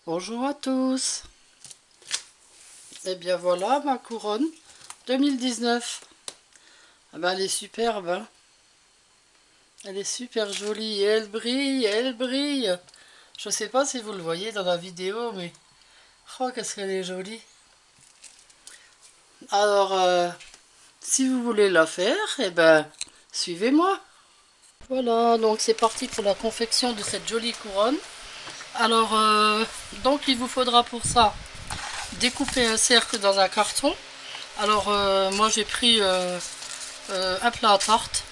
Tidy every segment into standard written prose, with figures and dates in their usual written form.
Bonjour à tous. Et bien voilà ma couronne 2019. Ah ben, elle est superbe, hein. Elle est super jolie et elle brille, elle brille. Je sais pas si vous le voyez dans la vidéo, mais oh qu'est-ce qu'elle est jolie. Alors, si vous voulez la faire, eh ben suivez-moi. Voilà, donc c'est parti pour la confection de cette jolie couronne. Alors, donc il vous faudra pour ça découper un cercle dans un carton. Alors, moi j'ai pris un plat à tarte,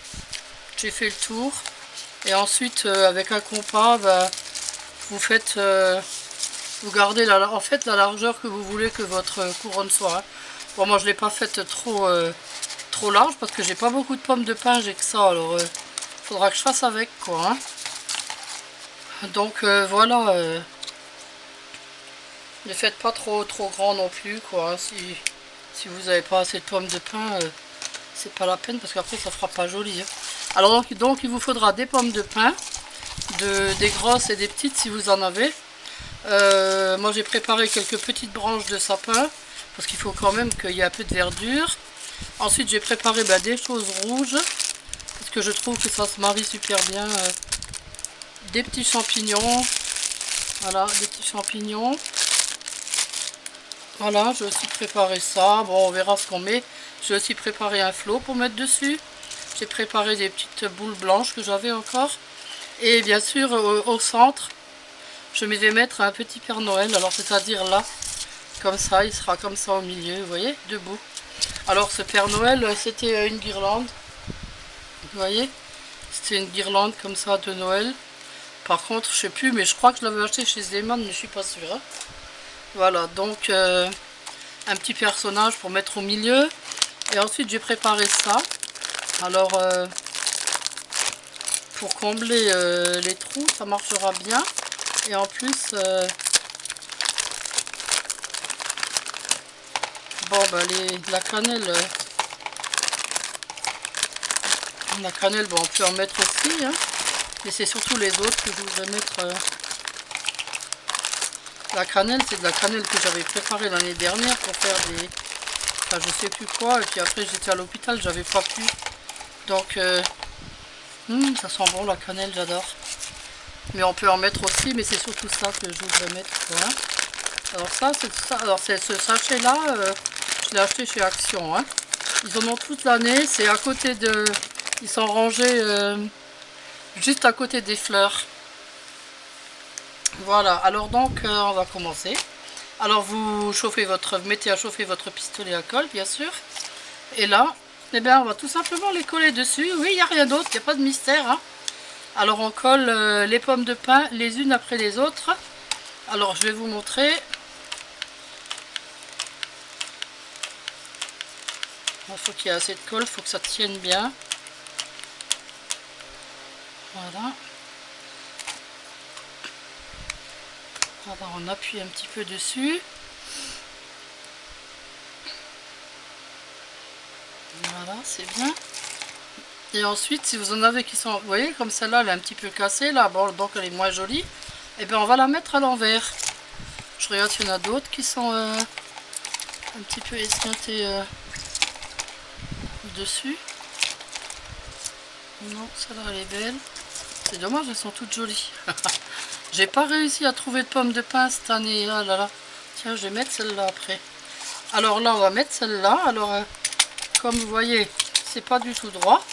j'ai fait le tour et ensuite avec un compas vous faites vous gardez en fait la largeur que vous voulez que votre couronne soit, hein. Bon, moi je l'ai pas faite trop large parce que j'ai pas beaucoup de pommes de pin, j'ai que ça, alors faudra que je fasse avec quoi, hein. Donc voilà, ne faites pas trop grand non plus quoi, hein. Si vous n'avez pas assez de pommes de pin, c'est pas la peine parce qu'après ça fera pas joli, hein. Alors donc il vous faudra des pommes de pin, des grosses et des petites si vous en avez. Moi j'ai préparé quelques petites branches de sapin parce qu'il faut quand même qu'il y ait un peu de verdure. Ensuite j'ai préparé des choses rouges parce que je trouve que ça se marie super bien. Des petits champignons, voilà, des petits champignons. Voilà, j'ai aussi préparé ça. Bon, on verra ce qu'on met. J'ai aussi préparé un flot pour mettre dessus. J'ai préparé des petites boules blanches que j'avais encore. Et bien sûr, au centre, je vais mettre un petit Père Noël. Alors, c'est-à-dire là, comme ça, il sera comme ça au milieu, vous voyez, debout. Alors, ce Père Noël, c'était une guirlande. Vous voyez, c'était une guirlande comme ça de Noël. Par contre, je sais plus, mais je crois que je l'avais acheté chez Zeman, mais je suis pas sûre, hein. Voilà, donc un petit personnage pour mettre au milieu. Et ensuite, j'ai préparé ça. Alors, pour combler les trous, ça marchera bien. Et en plus, bon, la cannelle, bon, on peut en mettre aussi, hein. Mais c'est surtout les autres que je voudrais mettre. La cannelle, c'est de la cannelle que j'avais préparée l'année dernière pour faire des... Enfin, je sais plus quoi. Et puis après, j'étais à l'hôpital, j'avais pas pu. Donc, ça sent bon la cannelle, j'adore. Mais on peut en mettre aussi, mais c'est surtout ça que je voudrais mettre, quoi. Alors ça, c'est ça. Alors c'est ce sachet-là, je l'ai acheté chez Action, hein. Ils en ont toute l'année. C'est à côté de... Ils sont rangés juste à côté des fleurs. Voilà. Alors donc, on va commencer. Alors vous mettez à chauffer votre pistolet à colle, bien sûr. Et là, eh bien, on va tout simplement les coller dessus. Oui, il n'y a rien d'autre, il n'y a pas de mystère, hein. Alors on colle les pommes de pin les unes après les autres. Alors je vais vous montrer. Il faut qu'il y ait assez de colle, il faut que ça tienne bien. Voilà. Alors on appuie un petit peu dessus. Voilà, c'est bien. Et ensuite, si vous en avez qui sont... Vous voyez, comme celle-là, elle est un petit peu cassée, là, bon, donc elle est moins jolie. Et bien on va la mettre à l'envers. Je regarde s'il y en a d'autres qui sont un petit peu esquintées dessus. Non, celle-là elle est belle. C'est dommage, elles sont toutes jolies. J'ai pas réussi à trouver de pommes de pin cette année. Ah là là. Tiens, je vais mettre celle-là après. Alors là, on va mettre celle-là. Alors, comme vous voyez, c'est pas du tout droit.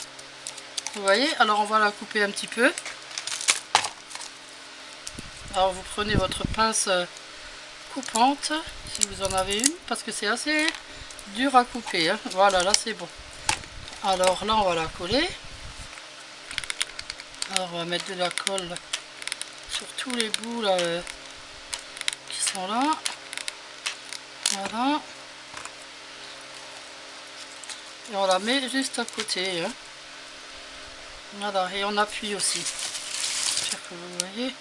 Vous voyez, alors on va la couper un petit peu. Alors vous prenez votre pince coupante, si vous en avez une, parce que c'est assez dur à couper, hein. Voilà, là c'est bon. Alors là, on va la coller. Alors on va mettre de la colle sur tous les bouts là, qui sont là. Voilà. Et on la met juste à côté, hein. Voilà, et on appuie aussi. J'espère que vous voyez.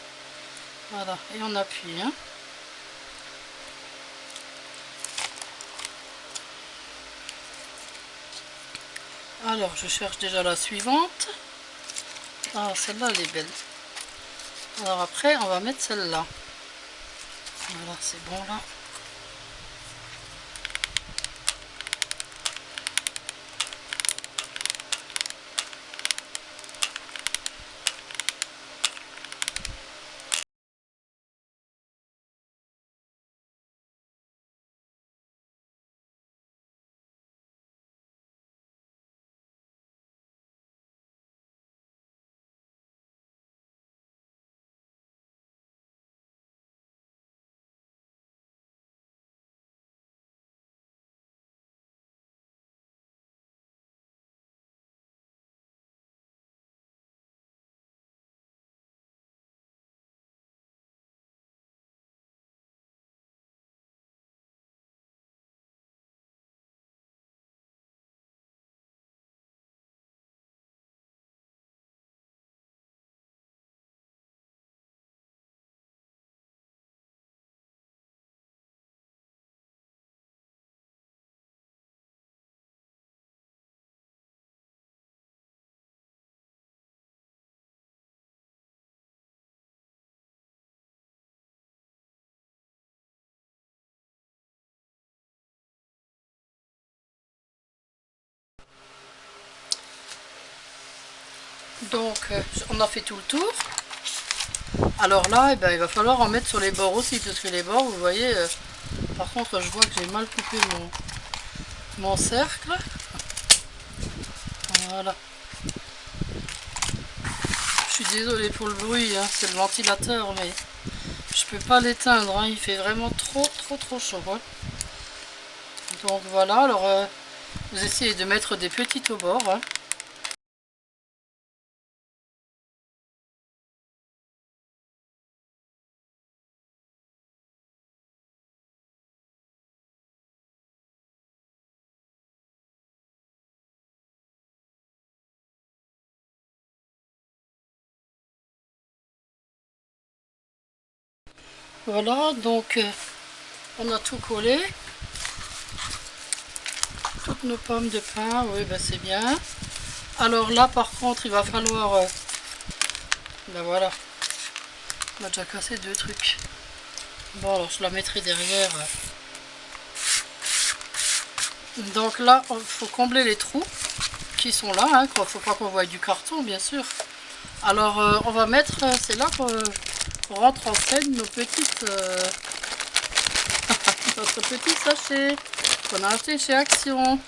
Voilà, et on appuie, hein. Alors, je cherche déjà la suivante. Ah, celle-là, elle est belle. Alors après, on va mettre celle-là. Voilà, c'est bon là. Donc on a fait tout le tour. Alors là, eh ben, il va falloir en mettre sur les bords aussi, parce que les bords, vous voyez, par contre, je vois que j'ai mal coupé mon cercle. Voilà. Je suis désolée pour le bruit, hein, c'est le ventilateur, mais je peux pas l'éteindre, hein, il fait vraiment trop chaud. Hein. Donc voilà, alors vous essayez de mettre des petites au bord. Hein. Voilà, donc on a tout collé. Toutes nos pommes de pain, oui, ben c'est bien. Alors là, par contre, il va falloir... ben voilà, on a déjà cassé deux trucs. Bon, alors je la mettrai derrière. Donc là, il faut combler les trous qui sont là. Hein, il ne faut pas qu'on voie du carton, bien sûr. Alors, on va mettre... c'est là qu'on rentre en scène nos petites... notre petit sachet qu'on a acheté chez Action.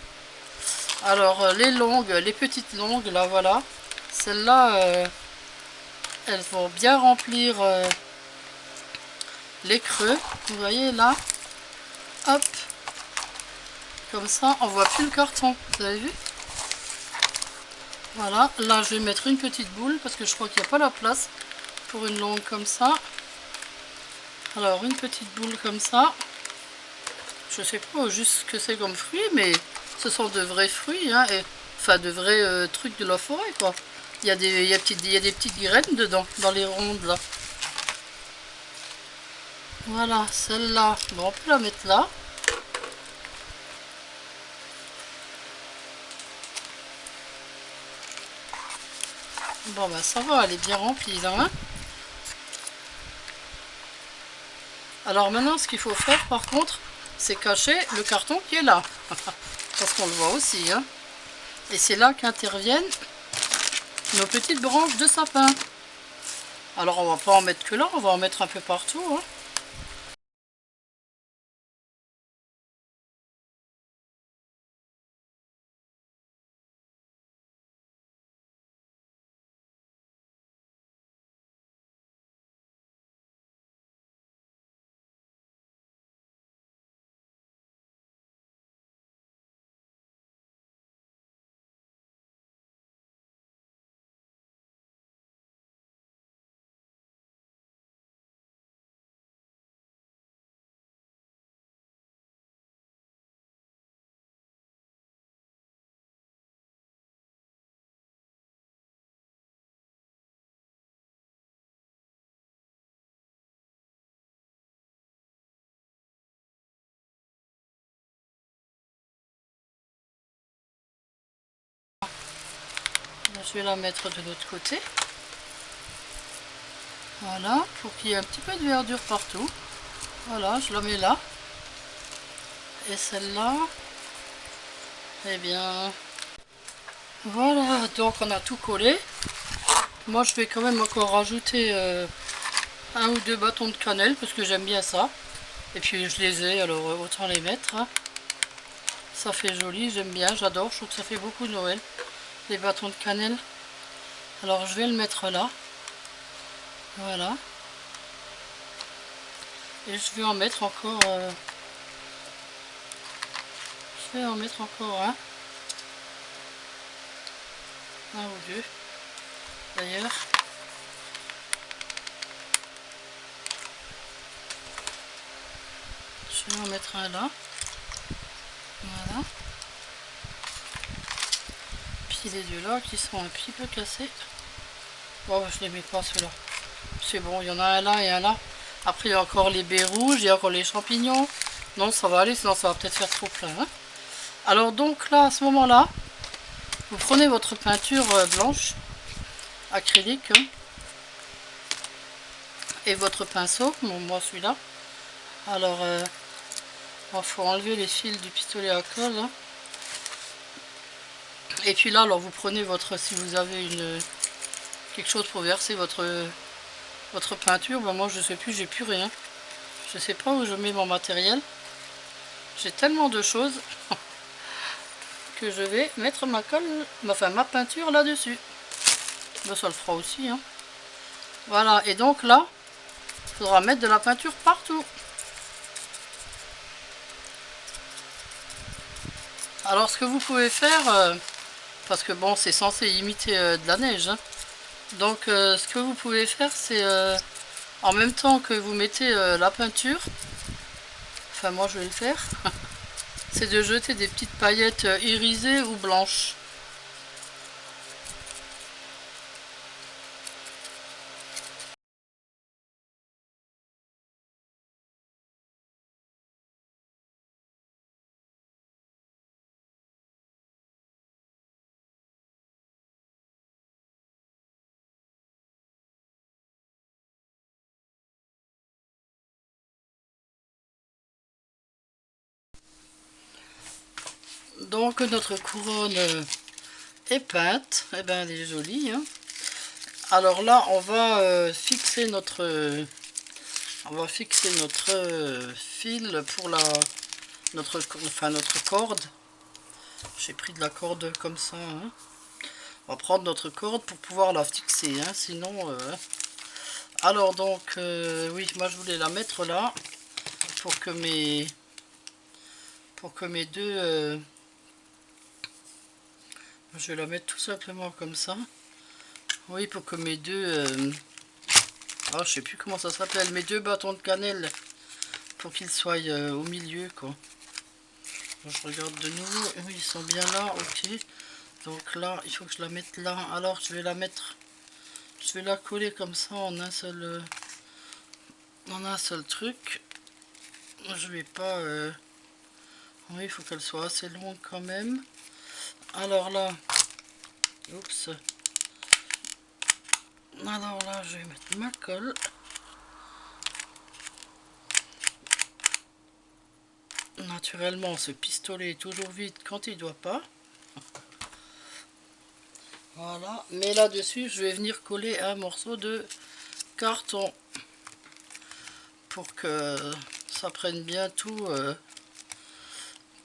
Alors, les petites longues, là, voilà. Celles-là, elles vont bien remplir les creux. Vous voyez, là. Hop. Comme ça, on voit plus le carton. Vous avez vu? Voilà. Là, je vais mettre une petite boule parce que je crois qu'il n'y a pas la place pour une longue comme ça. Alors, une petite boule comme ça. Je sais pas juste ce que c'est comme fruit, mais ce sont de vrais fruits, hein, enfin de vrais trucs de la forêt, quoi. Il y a des petites graines dedans, dans les rondes, là. Voilà, celle-là, bon, on peut la mettre là. Bon, ben ça va, elle est bien remplie, là, hein. Alors maintenant, ce qu'il faut faire, par contre, c'est cacher le carton qui est là. Parce qu'on le voit aussi, hein. Et c'est là qu'interviennent nos petites branches de sapin. Alors on va pas en mettre que là, on va en mettre un peu partout, hein. Je vais la mettre de l'autre côté. Voilà, pour qu'il y ait un petit peu de verdure partout. Voilà, je la mets là. Et celle-là, eh bien, voilà, donc on a tout collé. Moi, je vais quand même encore rajouter un ou deux bâtons de cannelle parce que j'aime bien ça. Et puis je les ai, alors autant les mettre, hein. Ça fait joli, j'aime bien, j'adore. Je trouve que ça fait beaucoup Noël, les bâtons de cannelle. Alors je vais le mettre là. Voilà. Et je vais en mettre encore... je vais en mettre encore un ou deux d'ailleurs. Je vais en mettre un là. Voilà. Puis les deux là qui sont un petit peu cassés. Bon, je les mets pas ceux-là. C'est bon, il y en a un là et un là. Après, il y a encore les baies rouges, il y a encore les champignons. Non, ça va aller, sinon ça va peut-être faire trop plein, hein. Alors donc là, à ce moment-là, vous prenez votre peinture blanche, acrylique, hein, et votre pinceau, bon, moi celui-là. Alors, il faut enlever les fils du pistolet à colle, hein. Et puis là, alors vous prenez votre, si vous avez quelque chose pour verser votre peinture, ben moi je sais plus, j'ai plus rien. Je sais pas où je mets mon matériel. J'ai tellement de choses que je vais mettre ma colle, enfin ma peinture là-dessus. Ben, ça le fera aussi, hein. Voilà, et donc là, il faudra mettre de la peinture partout. Alors ce que vous pouvez faire, parce que bon, c'est censé imiter de la neige, hein. Donc ce que vous pouvez faire, c'est en même temps que vous mettez la peinture, enfin moi je vais le faire, c'est de jeter des petites paillettes irisées ou blanches. Donc notre couronne est peinte, et ben elle est jolie, hein. Alors là on va fixer notre fil pour notre corde. J'ai pris de la corde comme ça, hein. On va prendre notre corde pour pouvoir la fixer, hein, sinon... Alors donc, oui, moi je voulais la mettre là, pour que mes deux... je vais la mettre tout simplement comme ça. Oui, pour que mes deux... je sais plus comment ça s'appelle, mes deux bâtons de cannelle, pour qu'ils soient au milieu, quoi. Je regarde de nouveau, oui, ils sont bien là, ok. Donc là, il faut que je la mette là. Alors, je vais la mettre... Je vais la coller comme ça en un seul truc. Je vais pas... Oui, il faut qu'elle soit assez longue quand même. Alors là... Oups. Alors là, je vais mettre ma colle. Naturellement, ce pistolet est toujours vide quand il ne doit pas. Voilà. Mais là-dessus, je vais venir coller un morceau de carton. Pour que ça prenne bien tout.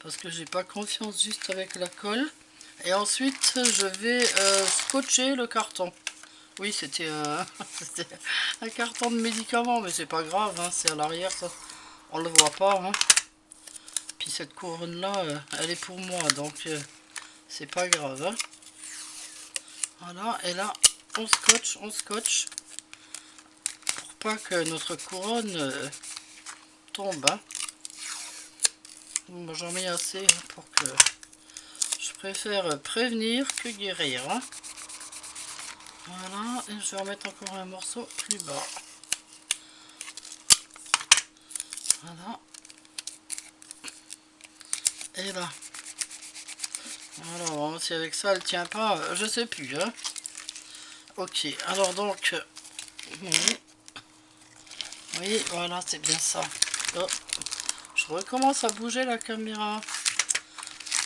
Parce que j'ai pas confiance juste avec la colle. Et ensuite, je vais scotcher le carton. Oui, c'était un carton de médicaments, mais c'est pas grave, hein, c'est à l'arrière, ça. On le voit pas, hein. Puis cette couronne là, elle est pour moi, donc c'est pas grave, hein. Voilà, et là, on scotche, pour pas que notre couronne tombe, hein. Bon, j'en mets assez pour que... Je préfère prévenir que guérir, hein. Voilà, et je vais en mettre encore un morceau plus bas. Voilà. Et là. Alors, si avec ça elle tient pas, je sais plus, hein. Ok, alors donc, oui, voilà, c'est bien ça. Oh, je recommence à bouger la caméra.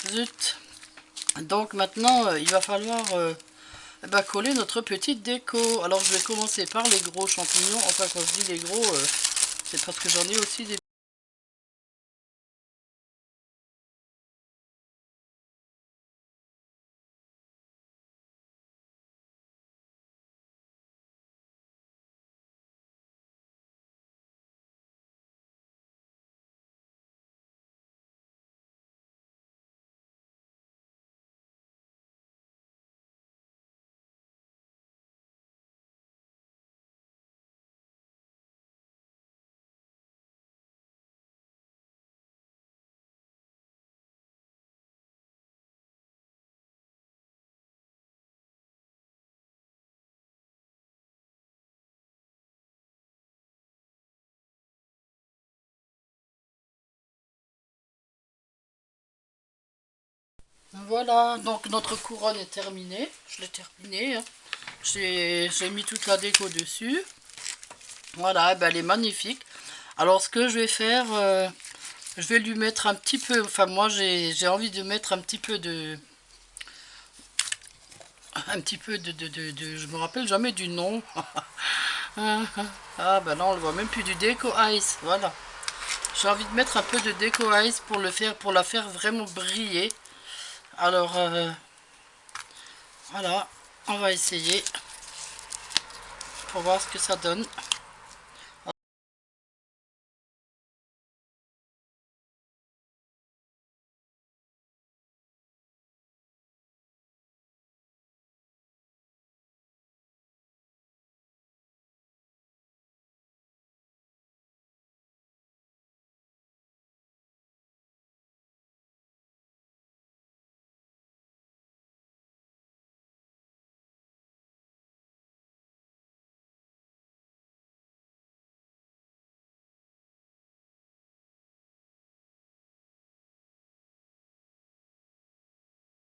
Zut. Donc maintenant, il va falloir coller notre petite déco. Alors je vais commencer par les gros champignons. Enfin, quand je dis les gros, c'est parce que j'en ai aussi des... Voilà, donc notre couronne est terminée. Je l'ai terminée, hein. J'ai mis toute la déco dessus. Voilà, elle est magnifique. Alors ce que je vais faire, je vais lui mettre un petit peu, enfin moi j'ai envie de mettre je me rappelle jamais du nom. Ah ben là on le voit même plus, du déco ice, voilà. J'ai envie de mettre un peu de déco ice pour la faire vraiment briller. Alors voilà, on va essayer pour voir ce que ça donne.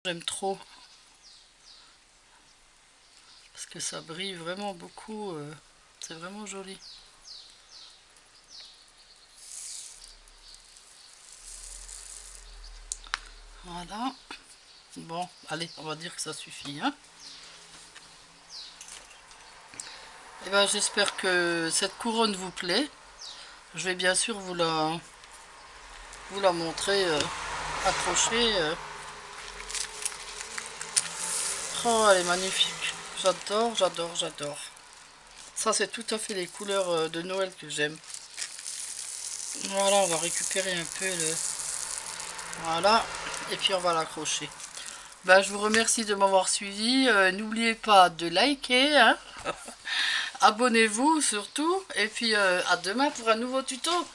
J'aime trop parce que ça brille vraiment beaucoup. C'est vraiment joli. Voilà. Bon, allez, on va dire que ça suffit, hein. Et ben, j'espère que cette couronne vous plaît. Je vais bien sûr vous la montrer accrochée. Oh, elle est magnifique. J'adore, j'adore, j'adore. Ça, c'est tout à fait les couleurs de Noël que j'aime. Voilà, on va récupérer un peu le... Voilà, et puis on va l'accrocher. Ben, je vous remercie de m'avoir suivi. N'oubliez pas de liker, hein. Abonnez-vous surtout. Et puis à demain pour un nouveau tuto.